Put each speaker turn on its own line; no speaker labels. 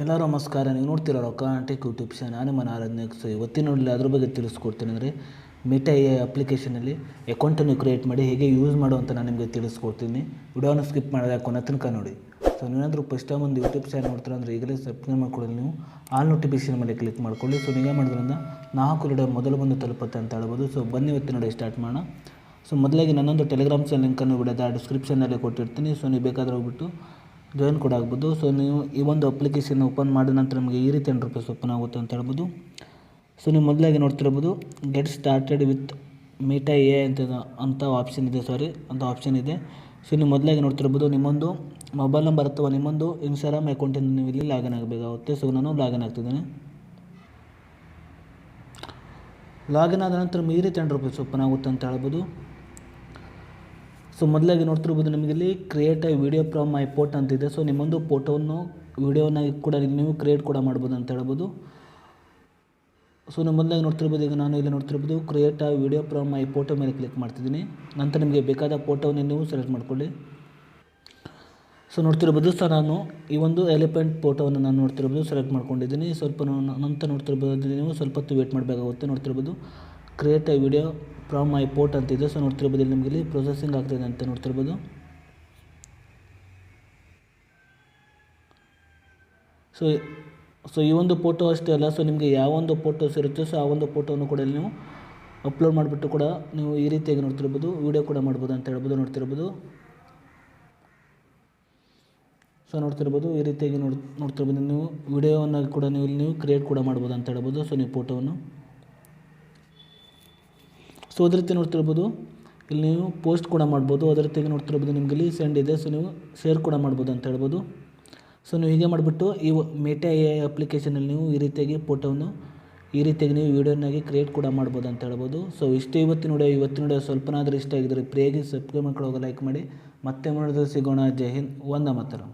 ಎಲ್ಲರೂ ನಮಸ್ಕಾರ. ನೀವು ನೋಡ್ತಿರೋ ರೊಕ್ಕಾಂಟಿಕ್ ಯೂಟ್ಯೂಬ್ ಚಾನಲ್. ನಾನು ಮನಾರಾಧನೆ. ಸೊ ಇವತ್ತಿನ ನೋಡಲಿ ಅದ್ರ ಬಗ್ಗೆ ತಿಳಿಸ್ಕೊಡ್ತೀನಿ. ಅಂದರೆ ಮೆಟಾ ಎ ಅಪ್ಲಿಕೇಶನಲ್ಲಿ ಅಕೌಂಟನ್ನು ಕ್ರಿಯೇಟ್ ಮಾಡಿ ಹೇಗೆ ಯೂಸ್ ಮಾಡುವಂತ ನಾನು ನಿಮಗೆ ತಿಳಿಸ್ಕೊಡ್ತೀನಿ. ವಿಡಿಯೋನ ಸ್ಕಿಪ್ ಮಾಡಿದ್ರೆ ಕೊನೆ ತನಕ ನೋಡಿ. ಸೊ ನೀವೇನಾದರೂ ಫಸ್ಟ್ ಟೈಮ್ ಒಂದು ಯೂಟ್ಯೂಬ್ ಚಾನಲ್ ನೋಡ್ತೀರಾ ಅಂದರೆ ಈಗಲೇ ಸಬ್ಸ್ಕ್ರೈಬ್ ಮಾಡ್ಕೊಳ್ಳಿ. ನೀವು ಆಲ್ ನೋಟಿಫಿಕೇಶನ್ ಮೇಲೆ ಕ್ಲಿಕ್ ಮಾಡ್ಕೊಳ್ಳಿ. ಸೊ ನೀವೇ ಮಾಡೋದ್ರಿಂದ ನಾಲ್ಕು ವಿಡಿಯೋ ಮೊದಲು ಬಂದು ತಲುಪುತ್ತೆ ಅಂತ ಹೇಳ್ಬೋದು. ಸೊ ಬನ್ನಿ ಇವತ್ತಿನ ನೋಡಿ ಸ್ಟಾರ್ಟ್ ಮಾಡೋಣ. ಸೊ ಮೊದಲಾಗಿ ನನ್ನೊಂದು ಟೆಲಿಗ್ರಾಮ್ ಚಾನಲ್ ಲಿಂಕನ್ನು ವಿಡಿಯೋದ ಡಿಸ್ಕ್ರಿಪ್ಷನಲ್ಲಿ ಕೊಟ್ಟಿರ್ತೀನಿ. ಸೊ ನೀವು ಬೇಕಾದರೆ ಹೋಗ್ಬಿಟ್ಟು ಜಾಯಿನ್ ಕೂಡ ಆಗ್ಬೋದು. ಸೊ ನೀವು ಈ ಒಂದು ಅಪ್ಲಿಕೇಶನ್ ಓಪನ್ ಮಾಡಿದ ನಂತರ ನಿಮಗೆ ಈ ರೀತಿ ಇಂಟರ್ಫೇಸ್ ಓಪನ್ ಆಗುತ್ತೆ ಅಂತ ಹೇಳ್ಬೋದು. ಸೊ ನೀವು ಮೊದಲಾಗಿ ನೋಡ್ತಿರ್ಬೋದು get started with meta A ಅಂತ ಆಪ್ಷನ್ ಇದೆ. ಅಂತ ಆಪ್ಷನ್ ಇದೆ. ಸೊ ನೀವು ಮೊದಲಾಗಿ ನೋಡ್ತಿರ್ಬೋದು ನಿಮ್ಮೊಂದು ಮೊಬೈಲ್ ನಂಬರ್ ಅಥವಾ ನಿಮ್ಮೊಂದು ಇನ್ಸ್ಟಾಗ್ರಾಮ್ ಅಕೌಂಟಿಂದ ನೀವು ಇಲ್ಲಿ ಲಾಗಿನ್ ಆಗಬೇಕಾಗುತ್ತೆ. ಸೊ ನಾನು ಲಾಗಿನ್ ಆಗ್ತಿದ್ದೇನೆ. ಲಾಗಿನ್ ಆದ ನಂತರ ಈ ರೀತಿ ಇಂಟರ್ಫೇಸ್ ಓಪನ್ ಆಗುತ್ತೆ ಅಂತ ಹೇಳ್ಬೋದು. ಸೊ ಮೊದಲಾಗಿ ನೋಡ್ತಿರ್ಬೋದು ನಿಮಗೆ ಇಲ್ಲಿ create A video from my photo ಅಂತಿದೆ. ಸೊ ನಿಮ್ಮೊಂದು ಫೋಟೋವನ್ನು ವಿಡಿಯೋನ ಕೂಡ ನೀವು ಕ್ರಿಯೇಟ್ ಕೂಡ ಮಾಡ್ಬೋದು ಅಂತ ಹೇಳ್ಬೋದು. ಸೊ ನೀವು ಮೊದಲಾಗಿ ನೋಡ್ತಿರ್ಬೋದು, ಈಗ ನಾನು ಇಲ್ಲಿ ನೋಡ್ತಿರ್ಬೋದು ಕ್ರಿಯೇಟ್ ಆ ವಿಡಿಯೋ ಫ್ರಮ್ ಮೈ ಫೋಟೋ ಮೇಲೆ ಕ್ಲಿಕ್ ಮಾಡ್ತಿದ್ದೀನಿ. ನಂತರ ನಿಮಗೆ ಬೇಕಾದ ಫೋಟೋವನ್ನು ನೀವು ಸೆಲೆಕ್ಟ್ ಮಾಡ್ಕೊಳ್ಳಿ. ಸೊ ನೋಡ್ತಿರ್ಬೋದು ಸರ್ ನಾನು ಈ ಒಂದು ಎಲಿಫೆಂಟ್ ಫೋಟೋವನ್ನು ನಾನು ನೋಡ್ತಿರ್ಬೋದು ಸೆಲೆಕ್ಟ್ ಮಾಡ್ಕೊಂಡಿದ್ದೀನಿ. ನಂತರ ನೋಡ್ತಿರ್ಬೋದು ನೀವು ಸ್ವಲ್ಪ ಹೊತ್ತು ವೇಟ್ ಮಾಡಬೇಕಾಗುತ್ತೆ. ನೋಡ್ತಿರ್ಬೋದು create A video from my photo ಅಂತಿದೆ. ಸೊ ನೋಡ್ತಿರ್ಬೋದು ಇಲ್ಲಿ ನಿಮಗೆ ಇಲ್ಲಿ ಪ್ರೊಸೆಸಿಂಗ್ ಆಗ್ತಿದೆ ಅಂತ ನೋಡ್ತಿರ್ಬೋದು. ಸೊ ಈ ಒಂದು ಫೋಟೋ ಅಷ್ಟೇ ಅಲ್ಲ, ಸೊ ನಿಮಗೆ ಯಾವ ಒಂದು ಫೋಟೋಸ್ ಇರುತ್ತೆ ಸೊ ಆ ಒಂದು ಫೋಟೋವನ್ನು ಕೂಡ ನೀವು ಅಪ್ಲೋಡ್ ಮಾಡಿಬಿಟ್ಟು ಕೂಡ ನೀವು ಈ ರೀತಿಯಾಗಿ ನೋಡ್ತಿರ್ಬೋದು ವಿಡಿಯೋ ಕೂಡ ಮಾಡ್ಬೋದು ಅಂತ ಹೇಳ್ಬೋದು. ನೋಡ್ತಿರ್ಬೋದು ಸೊ ನೋಡ್ತಿರ್ಬೋದು ಈ ರೀತಿಯಾಗಿ ನೋಡ್ತಿರ್ಬೋದು ನೀವು ವಿಡಿಯೋವನ್ನು ಕೂಡ ನೀವು ಕ್ರಿಯೇಟ್ ಕೂಡ ಮಾಡ್ಬೋದು ಅಂತ ಹೇಳ್ಬೋದು. ಸೊ ನೀವು ಫೋಟೋವನ್ನು ಸೊ ಅದೇ ರೀತಿ ನೋಡ್ತಿರ್ಬೋದು ಇಲ್ಲಿ ನೀವು ಪೋಸ್ಟ್ ಕೂಡ ಮಾಡ್ಬೋದು. ಅದೇ ರೀತಿಯಾಗಿ ನೋಡ್ತಿರ್ಬೋದು ನಿಮಗೆ ಇಲ್ಲಿ ಸೆಂಡ್ ಇದೆ. ಸೊ ನೀವು ಶೇರ್ ಕೂಡ ಮಾಡ್ಬೋದು ಅಂತ ಹೇಳ್ಬೋದು. ಸೊ ನೀವು ಹೀಗೆ ಮಾಡಿಬಿಟ್ಟು ಈ ಮೆಟಾ ಎ ಅಪ್ಲಿಕೇಶನಲ್ಲಿ ನೀವು ಈ ರೀತಿಯಾಗಿ ಫೋಟೋವನ್ನು ಈ ರೀತಿಯಾಗಿ ನೀವು ವೀಡಿಯೋನಾಗಿ ಕ್ರಿಯೇಟ್ ಕೂಡ ಮಾಡ್ಬೋದು ಅಂತ ಹೇಳ್ಬೋದು. ಸೊ ಇಷ್ಟೇ ಇವತ್ತಿನ ವಿಡಿಯೋ ಸ್ವಲ್ಪನಾದರೂ ಇಷ್ಟ ಆಗಿದ್ರೆ ಪ್ರಿಯಾಗಿ ಸಬ್ಸ್ಕ್ರೈಬ್ ಮಾಡ್ಕೊಳ್ಳೋಕೆ ಲೈಕ್ ಮಾಡಿ. ಮತ್ತೆ ಮಾಡಿದ್ರೆ ಸಿಗೋಣ. ಜೈ ಹಿಂದ್, ವಂದೇ ಮಾತರಂ.